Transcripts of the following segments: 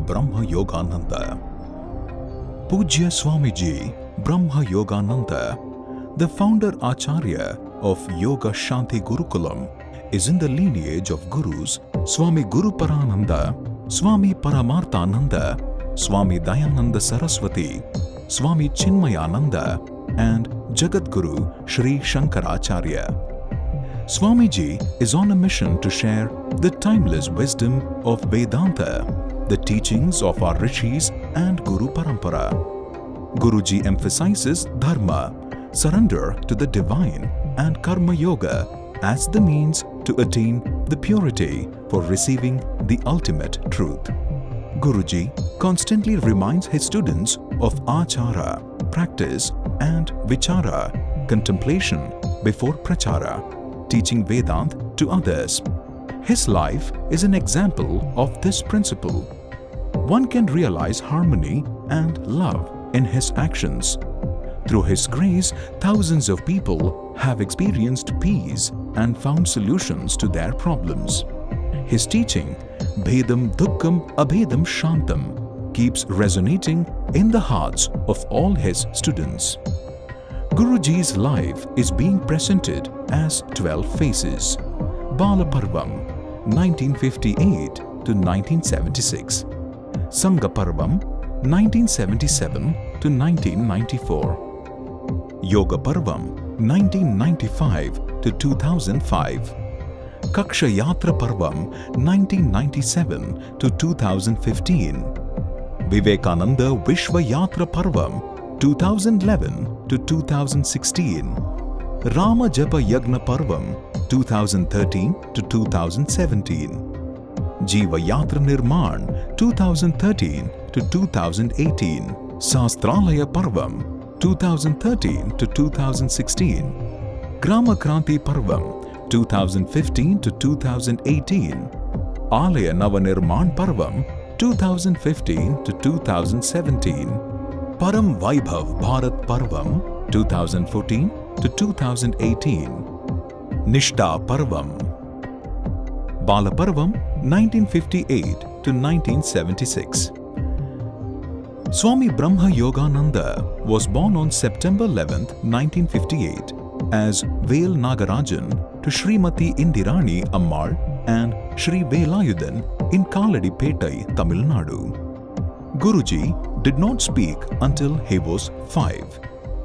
Brahma Yogananda. Pujya Swamiji Brahma Yogananda, the founder Acharya of Yoga Shanti Gurukulam, is in the lineage of Gurus Swami Guru Parananda, Swami Paramarthananda, Swami Dayananda Saraswati, Swami Chinmayananda, and Jagat Guru Sri Shankaracharya. Swamiji is on a mission to share the timeless wisdom of Vedanta, the teachings of our rishis and Guru Parampara. Guruji emphasizes dharma, surrender to the divine, and karma yoga as the means to attain the purity for receiving the ultimate truth. Guruji constantly reminds his students of achara, practice, and vichara, contemplation before prachara, teaching Vedanta to others. His life is an example of this principle. One can realize harmony and love in his actions. Through his grace, thousands of people have experienced peace and found solutions to their problems. His teaching, Bhedam Dukkham Abhedam Shantam, keeps resonating in the hearts of all his students. Guruji's life is being presented as 12 phases. Balaparvam, 1958 to 1976. Sangaparvam, 1977 to 1994. Yoga Parvam, 1995 to 2005. Kakshayatra Parvam, 1997 to 2015. Vivekananda Vishwayatra Parvam, 2011 to 2016. Rama Japa Yagna Parvam, 2013 to 2017. Jiva Yatra Nirman, 2013 to 2018. Sastralaya Parvam, 2013 to 2016. Grama Kranti Parvam, 2015 to 2018. Alaya Navanirman Parvam, 2015 to 2017. Param Vaibhav Bharat Parvam, 2014 to 2018. Nishtha Parvam. Bala Parvam, 1958 to 1976. Swami Brahma Yogananda was born on September 11, 1958 as Vel Nagarajan to Srimati Indirani Ammal and Sri Velayudan in Kaladipettai, Tamil Nadu. Guruji did not speak until he was 5.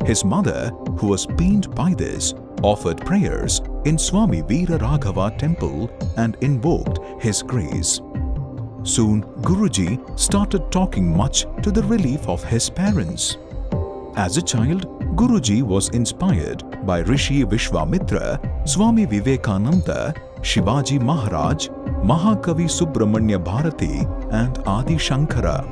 His mother, who was pained by this, offered prayers in Swami Veera Raghava temple and invoked his grace. Soon, Guruji started talking much to the relief of his parents. As a child, Guruji was inspired by Rishi Vishwamitra, Swami Vivekananda, Shivaji Maharaj, Mahakavi Subramanya Bharati, and Adi Shankara.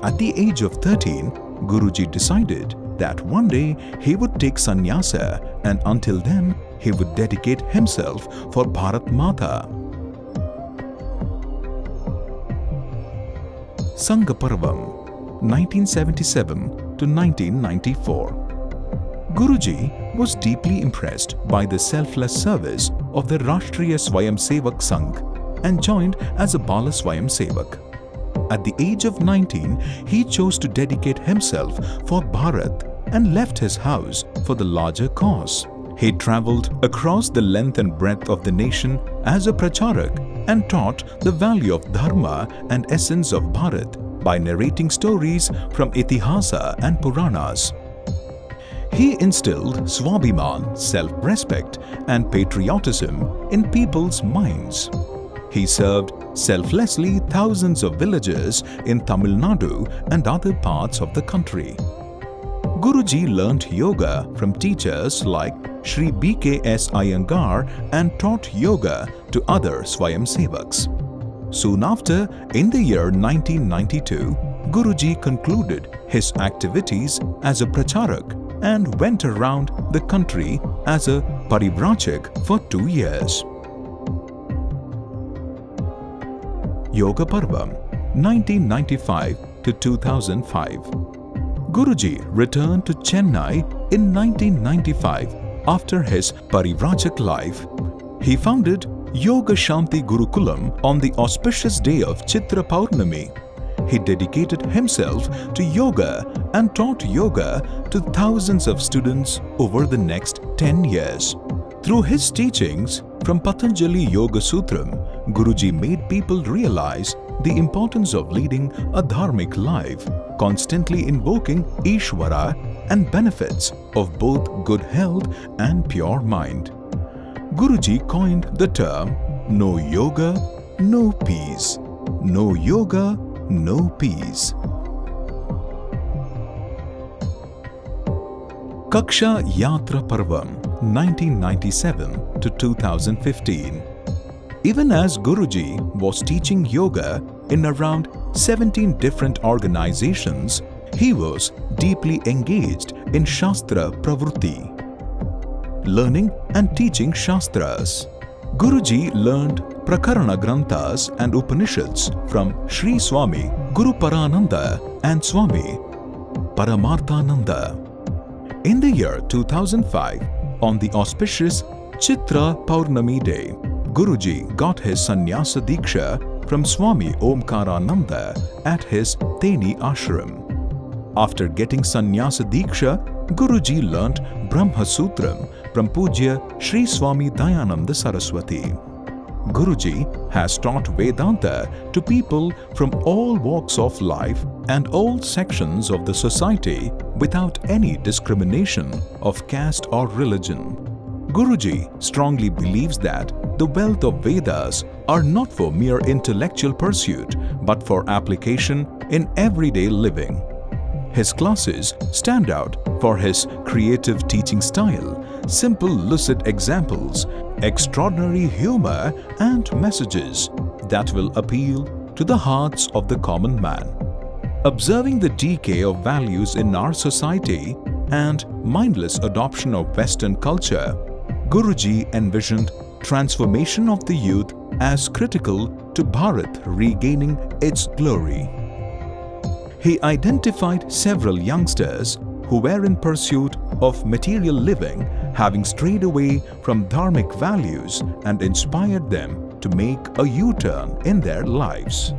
At the age of 13, Guruji decided that one day he would take sannyasa, and until then he would dedicate himself for Bharat Mata. Sangaparvam, 1977 to 1994. Guruji was deeply impressed by the selfless service of the Rashtriya Swayamsevak Sangh and joined as a Bala Swayamsevak. At the age of 19, he chose to dedicate himself for Bharat and left his house for the larger cause. He travelled across the length and breadth of the nation as a pracharak and taught the value of dharma and essence of Bharat by narrating stories from Itihasa and Puranas. He instilled Swabhiman, self-respect, and patriotism in people's minds. He served selflessly thousands of villagers in Tamil Nadu and other parts of the country. Guruji learnt yoga from teachers like Sri B.K.S. Iyengar and taught yoga to other Swayamsevaks. Soon after, in the year 1992, Guruji concluded his activities as a pracharak and went around the country as a parivrajak for 2 years. Yoga Parvam, 1995 to 2005. Guruji returned to Chennai in 1995 after his parivrajak life. He founded Yoga Shanti Gurukulam on the auspicious day of Chitra Paurnami. he dedicated himself to yoga and taught yoga to thousands of students over the next 10 years. Through his teachings from Patanjali Yoga Sutram, Guruji made people realize the importance of leading a dharmic life, constantly invoking Ishvara and benefits of both good health and pure mind. Guruji coined the term "No yoga, no peace." No yoga, no peace. Kaksha Yatra Parvam 1997 to 2015. Even as Guruji was teaching yoga in around 17 different organizations, he was deeply engaged in Shastra Pravrutti, learning and teaching Shastras. Guruji learned Prakarana Granthas and Upanishads from Sri Swami Guru Parananda and Swami Paramarthananda. In the year 2005, on the auspicious Chitra Paurnami day, Guruji got his Sannyasa Diksha from Swami Omkarananda at his Teni ashram. After getting Sannyasa Diksha, Guruji learnt Brahma Sutram from Pujya Sri Swami Dayananda Saraswati. Guruji has taught Vedanta to people from all walks of life and all sections of the society without any discrimination of caste or religion. Guruji strongly believes that the wealth of Vedas are not for mere intellectual pursuit but for application in everyday living. His classes stand out for his creative teaching style, simple lucid examples, extraordinary humor and messages that will appeal to the hearts of the common man. Observing the decay of values in our society and mindless adoption of Western culture, Guruji envisioned transformation of the youth as critical to Bharat regaining its glory. He identified several youngsters who were in pursuit of material living, having strayed away from dharmic values, and inspired them to make a U-turn in their lives.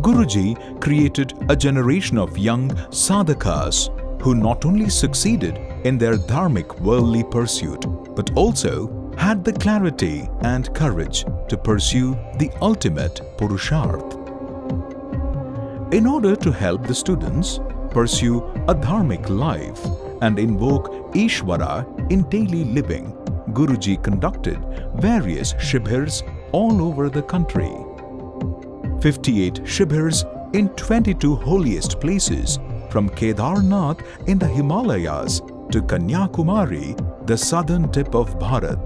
Guruji created a generation of young sadhakas who not only succeeded in their dharmic worldly pursuit, but also had the clarity and courage to pursue the ultimate Purusharth. In order to help the students pursue a dharmic life and invoke Ishvara in daily living, Guruji conducted various shibhars all over the country. 58 shibhars in 22 holiest places from Kedarnath in the Himalayas to Kanyakumari, the southern tip of Bharat.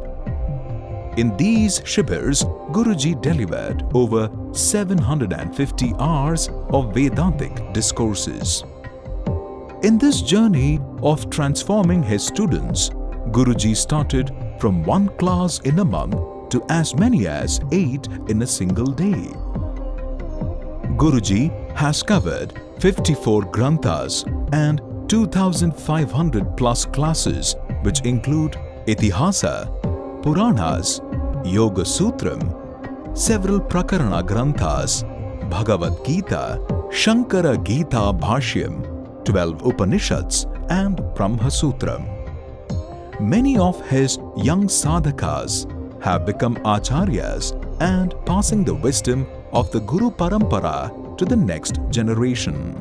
In these shibhars, Guruji delivered over 750 hours of Vedantic discourses. In this journey of transforming his students, Guruji started from one class in a month to as many as 8 in a single day. Guruji has covered 54 Granthas and 2,500 plus classes, which include Itihasa, Puranas, Yoga Sutram, several Prakarana Granthas, Bhagavad Gita, Shankara Gita Bhashyam, 12 Upanishads and Brahma Sutram. Many of his young sadhakas have become acharyas and passing the wisdom of the Guru Parampara to the next generation.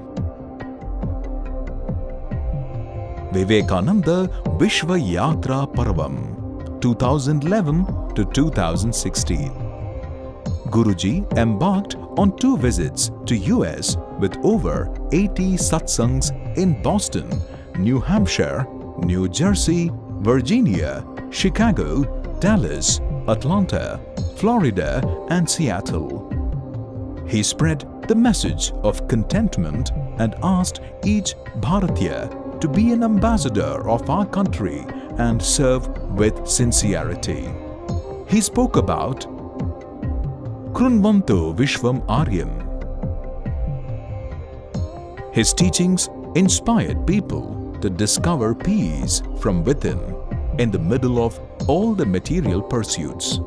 Vivekananda Vishwa Yatra Parvam 2011 to 2016. Guruji embarked on 2 visits to US with over 80 satsangs in Boston, New Hampshire, New Jersey, Virginia, Chicago, Dallas, Atlanta, Florida, and Seattle. He spread the message of contentment and asked each Bharatiya to be an ambassador of our country and serve with sincerity. He spoke about Krunvanto Vishvam Aryam. His teachings inspired people to discover peace from within in the middle of all the material pursuits.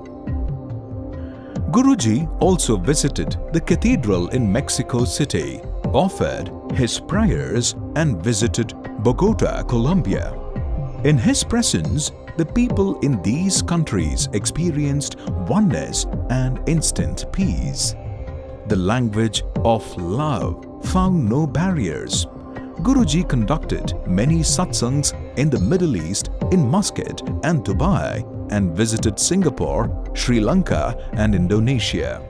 Guruji also visited the cathedral in Mexico City, offered his prayers and visited Bogota, Colombia. In his presence, the people in these countries experienced oneness and instant peace. The language of love found no barriers. Guruji conducted many satsangs in the Middle East, in Muscat and Dubai, and visited Singapore, Sri Lanka and Indonesia.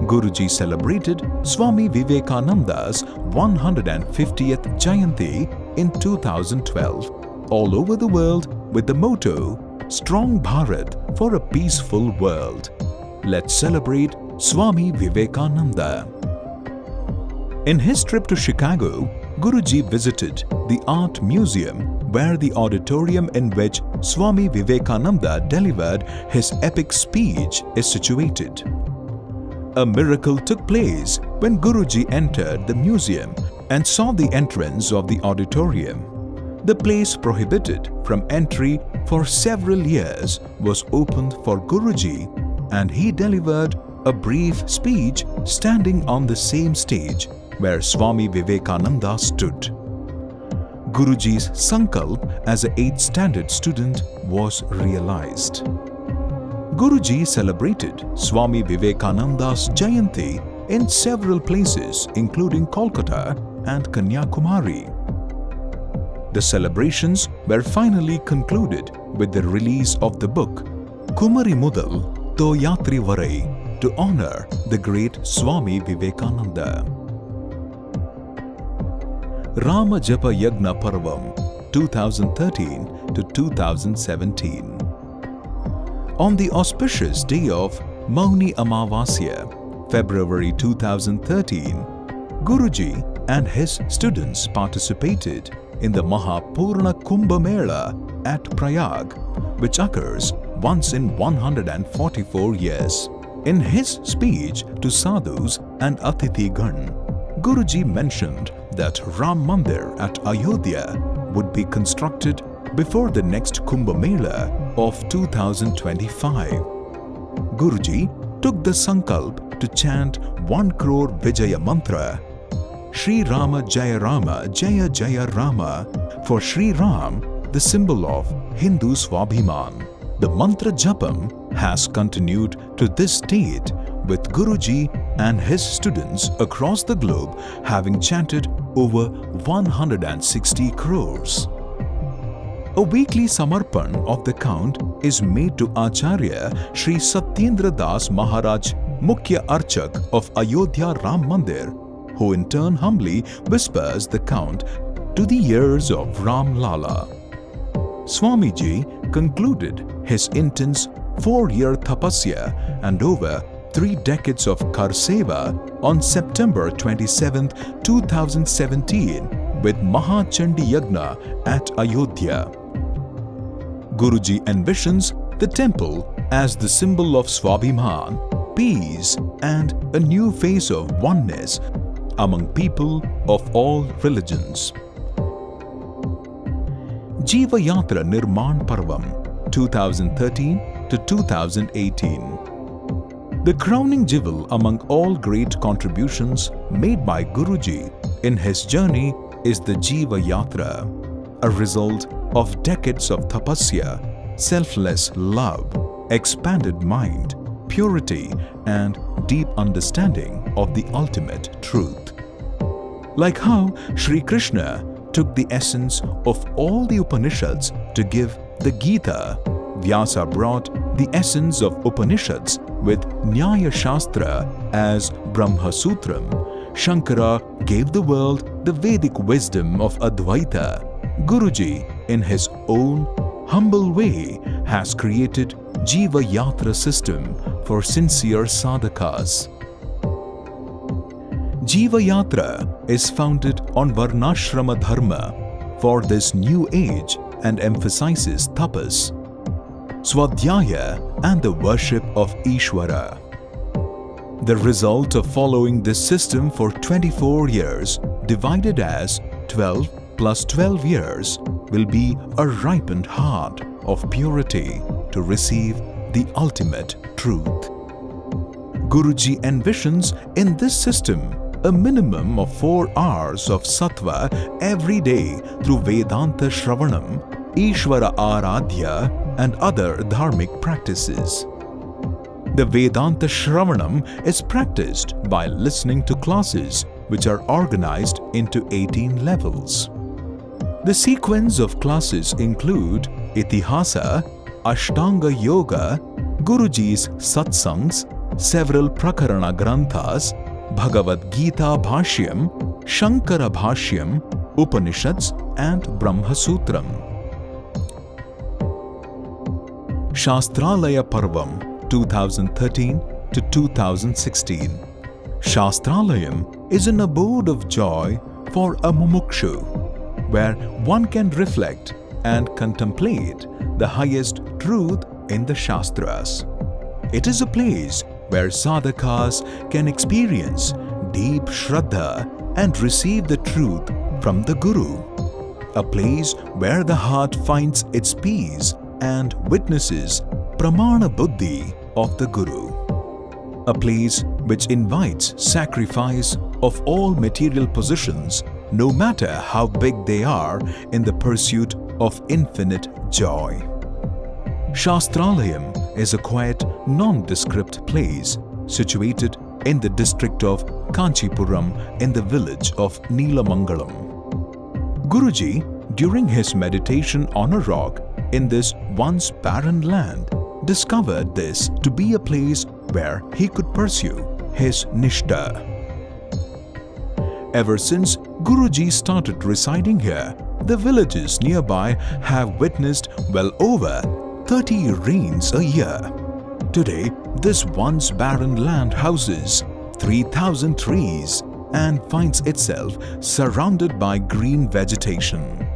Guruji celebrated Swami Vivekananda's 150th Jayanti in 2012 all over the world with the motto, Strong Bharat for a Peaceful World. Let's celebrate Swami Vivekananda. In his trip to Chicago, Guruji visited the Art Museum, where the auditorium in which Swami Vivekananda delivered his epic speech is situated. A miracle took place when Guruji entered the museum and saw the entrance of the auditorium. The place prohibited from entry for several years was opened for Guruji, and he delivered a brief speech standing on the same stage where Swami Vivekananda stood. Guruji's sankalp as an 8th standard student was realized. Guruji celebrated Swami Vivekananda's Jayanti in several places including Kolkata and Kanyakumari. The celebrations were finally concluded with the release of the book Kumari Mudal Toyatri Varai to honor the great Swami Vivekananda. Rama Japa Yagna Parvam 2013 to 2017. On the auspicious day of Mauni Amavasya, February 2013, Guruji and his students participated in the Mahapurna Kumbh Mela at Prayag, which occurs once in 144 years. In his speech to Sadhus and Atithi Gan, Guruji mentioned that Ram Mandir at Ayodhya would be constructed before the next Kumbh Mela of 2025. Guruji took the sankalp to chant 1 crore Vijaya Mantra, Shri Rama Jaya Rama Jaya Jaya Rama, for Shri Ram, the symbol of Hindu Swabhiman. The mantra japam has continued to this date, with Guruji and his students across the globe having chanted over 160 crores. A weekly samarpan of the count is made to Acharya Sri Satyendra Das Maharaj, Mukhya Archak of Ayodhya Ram Mandir, who in turn humbly whispers the count to the ears of Ram Lala. Swamiji concluded his intense 4-year tapasya and over 3 decades of Karseva on September 27, 2017 with Mahachandi Yagna at Ayodhya. Guruji envisions the temple as the symbol of Swabhiman, peace and a new phase of oneness among people of all religions. Jiva Yatra Nirman Parvam 2013 to 2018. The crowning jewel among all great contributions made by Guruji in his journey is the Jiva Yatra, a result of decades of tapasya, selfless love, expanded mind, purity and deep understanding of the ultimate truth. Like how Sri Krishna took the essence of all the Upanishads to give the Gita, Vyasa brought the essence of Upanishads with Nyaya Shastra as Brahma Sutram. Shankara gave the world the Vedic wisdom of Advaita. Guruji, in his own humble way, has created Jiva Yatra system for sincere sadhakas. Jiva Yatra is founded on Varnashrama Dharma for this new age and emphasizes tapas, Swadhyaya and the worship of Ishvara. The result of following this system for 24 years, divided as 12 plus 12 years, will be a ripened heart of purity to receive the ultimate truth. Guruji envisions in this system a minimum of 4 hours of sattva every day through Vedanta Shravanam, Ishvara Aradhya and other dharmic practices. The Vedanta Shravanam is practiced by listening to classes which are organized into 18 levels. The sequence of classes include Itihasa, Ashtanga Yoga, Guruji's Satsangs, several Prakarana Granthas, Bhagavad Gita Bhashyam, Shankara Bhashyam, Upanishads and Brahma Sutram. Shastralaya Parvam 2013 to 2016. Shastralayam is an abode of joy for a mumukshu, where one can reflect and contemplate the highest truth in the Shastras. It is a place where sadhakas can experience deep Shraddha and receive the truth from the Guru. A place where the heart finds its peace and witnesses Pramana Buddhi of the Guru. A place which invites sacrifice of all material possessions, no matter how big they are, in the pursuit of infinite joy. Shastralayam is a quiet, nondescript place situated in the district of Kanchipuram in the village of Neelamangalam. Guruji, during his meditation on a rock in this once barren land, discovered this to be a place where he could pursue his Nishtha. Ever since Guruji started residing here, the villages nearby have witnessed well over 30 rains a year. Today, this once barren land houses 3,000 trees and finds itself surrounded by green vegetation.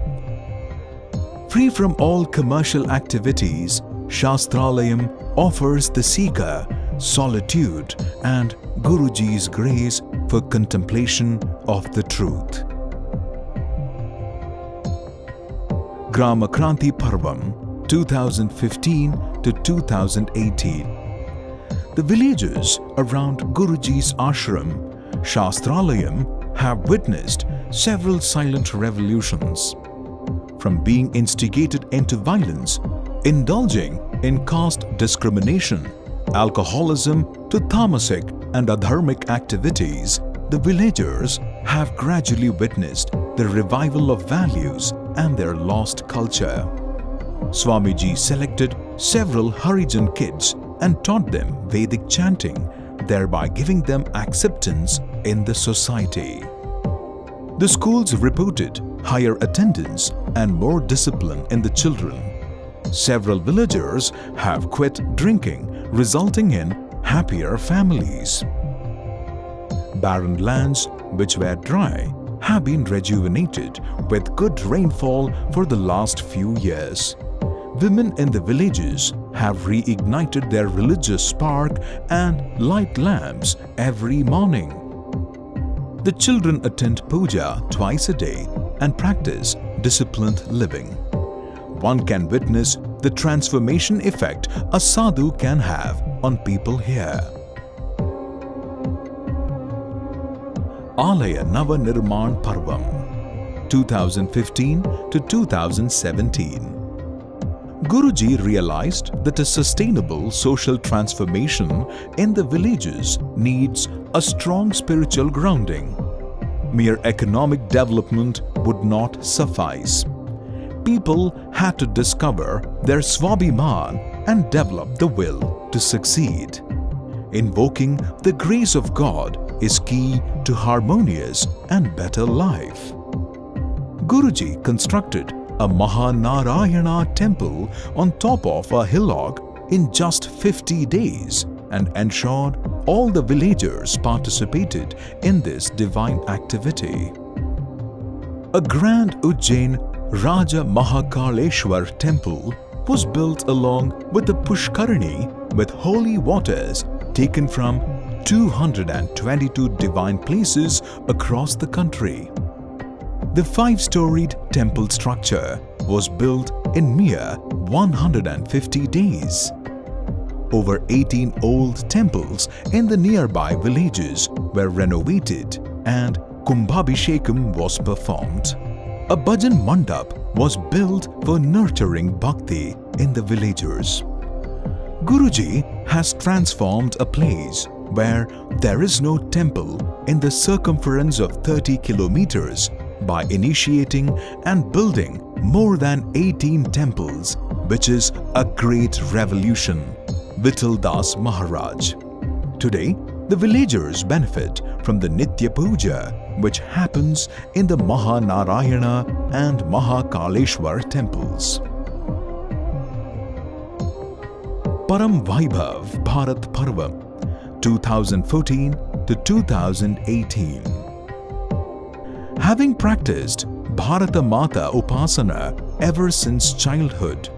Free from all commercial activities, Shastralayam offers the seeker solitude and Guruji's grace for contemplation of the truth. Grama Kranti Parvam 2015 to 2018. The villagers around Guruji's ashram, Shastralayam, have witnessed several silent revolutions. From being instigated into violence, indulging in caste discrimination, alcoholism to tamasic and adharmic activities, the villagers have gradually witnessed the revival of values and their lost culture. Swamiji selected several Harijan kids and taught them Vedic chanting, thereby giving them acceptance in the society. The schools reported higher attendance and more discipline in the children. Several villagers have quit drinking, resulting in happier families. Barren lands which were dry have been rejuvenated with good rainfall for the last few years. Women in the villages have reignited their religious spark and light lamps every morning. The children attend puja twice a day and practice disciplined living. One can witness the transformation effect a sadhu can have on people here. Alaya Nava Nirman Parvam 2015 to 2017. Guruji realized that a sustainable social transformation in the villages needs a strong spiritual grounding. Mere economic development would not suffice. People had to discover their Swabhiman and develop the will to succeed. Invoking the grace of God is key to harmonious and better life. Guruji constructed a Mahanarayana temple on top of a hillock in just 50 days and ensured all the villagers participated in this divine activity. A grand Ujjain Raja Mahakaleshwar temple was built along with the Pushkarani with holy waters taken from 222 divine places across the country. The 5-storied temple structure was built in mere 150 days. over 18 old temples in the nearby villages were renovated and Kumbhabhishekam was performed. A bhajan mandap was built for nurturing bhakti in the villagers. Guruji has transformed a place where there is no temple in the circumference of 30 kilometers by initiating and building more than 18 temples, which is a great revolution. Vittal Das Maharaj. Today, the villagers benefit from the Nitya Puja, which happens in the Mahanarayana and Mahakaleshwar temples. Param Vaibhav Bharat Parvam 2014 to 2018. Having practiced Bharata Mata Upasana ever since childhood,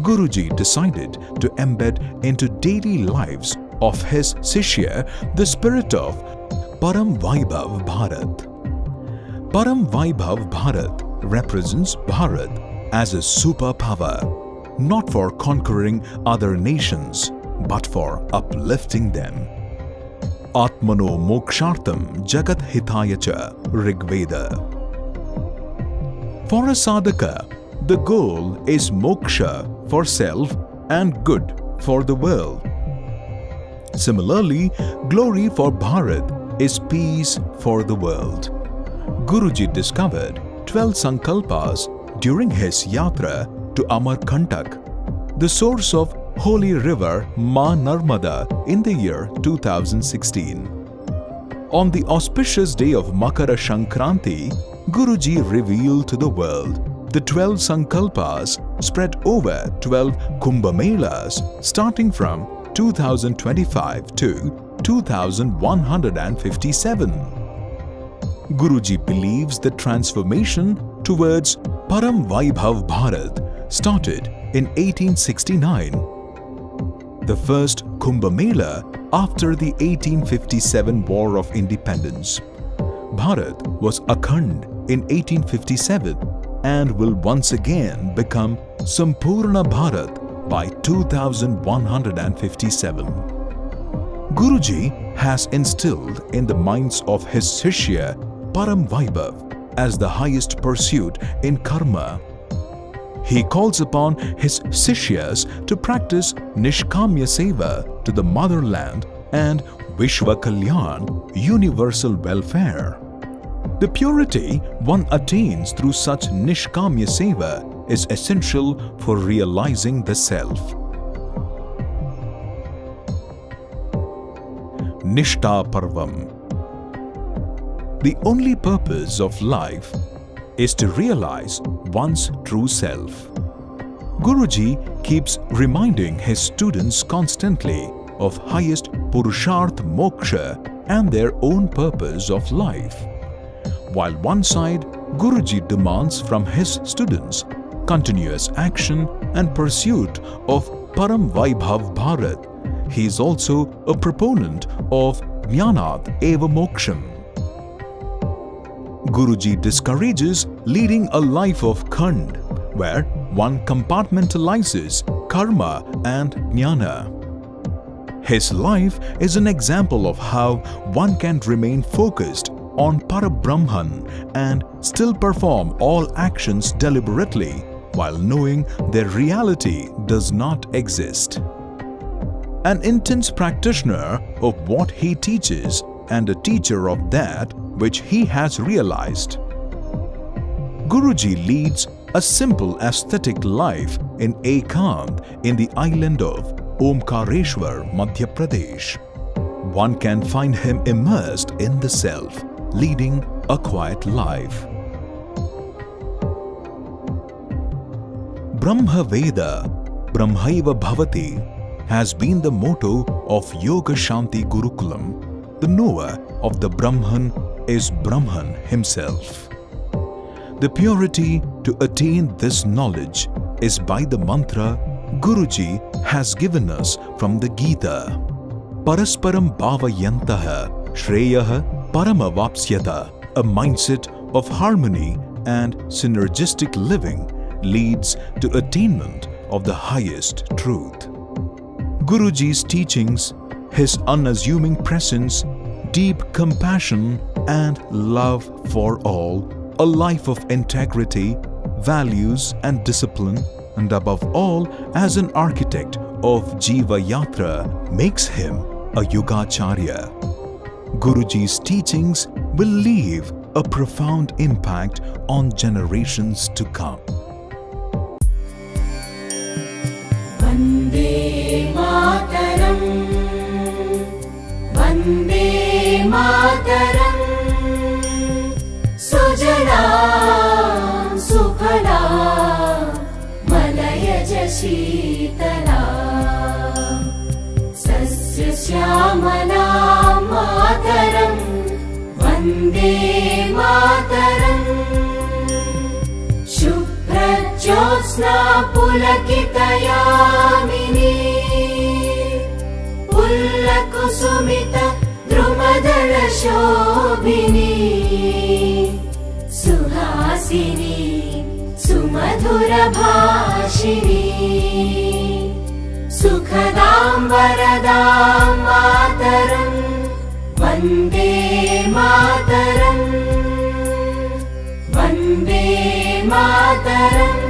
Guruji decided to embed into daily lives of his Shishya the spirit of Param Vaibhav Bharat. Param Vaibhav Bharat represents Bharat as a superpower, not for conquering other nations, but for uplifting them. Atmano Mokshartam Jagat Hitaya Cha Rigveda. For a sadhaka, the goal is moksha for self and good for the world. Similarly, glory for Bharat is peace for the world. Guruji discovered 12 sankalpas during his yatra to Amarkantak, the source of holy river Ma Narmada, in the year 2016. On the auspicious day of Makara Sankranti, Guruji revealed to the world the 12 sankalpas spread over 12 Kumbh Melas starting from 2025 to 2157. Guruji believes the transformation towards Param Vaibhav Bharat started in 1869. The first Kumbh Mela after the 1857 War of Independence. Bharat was Akhand in 1857 and will once again become Sampurna Bharat by 2157. Guruji has instilled in the minds of his Shishya Param Vaibhav as the highest pursuit in karma. He calls upon his Sishyas to practice Nishkamya Seva to the motherland and Vishwa Kalyan, universal welfare. The purity one attains through such Nishkamya Seva is essential for realizing the self. Nishta Parvam. The only purpose of life is to realize one's true self. Guruji keeps reminding his students constantly of highest Purusharth Moksha and their own purpose of life. While one side, Guruji demands from his students continuous action and pursuit of Param Vaibhav Bharat, he is also a proponent of Jnanat Eva Moksham. Guruji discourages leading a life of Khand, where one compartmentalizes karma and jnana. His life is an example of how one can remain focused on Parabrahman and still perform all actions deliberately while knowing their reality does not exist. An intense practitioner of what he teaches and a teacher of that which he has realized. Guruji leads a simple ascetic life in Ekant in the island of Omkareshwar, Madhya Pradesh. One can find him immersed in the self, leading a quiet life. Brahma Veda, Brahmaiva Bhavati has been the motto of Yoga Shanti Gurukulam. The knower of the Brahman is Brahman himself. The purity to attain this knowledge is by the mantra Guruji has given us from the Gita. Parasparam bhavayantaha shreyaha paramavapsyata. A mindset of harmony and synergistic living leads to attainment of the highest truth. Guruji's teachings, his unassuming presence, deep compassion and love for all, a life of integrity, values and discipline, and above all, as an architect of Jiva Yatra, makes him a Yogacharya. Guruji's teachings will leave a profound impact on generations to come. Vande Mataram, Vande Mataram, Sujalam Sukhalam Malayaj Sheetalam Sasya Syamalam Mataram, Vande Mataram, Shubhrajyotsna Pulakitayamini, Pullakusumita Drumadala Shobhini, Suhasini Sumadhura Bhashini, Sukhadam Varadam Mataram, Vande Mataram, Vande Mataram.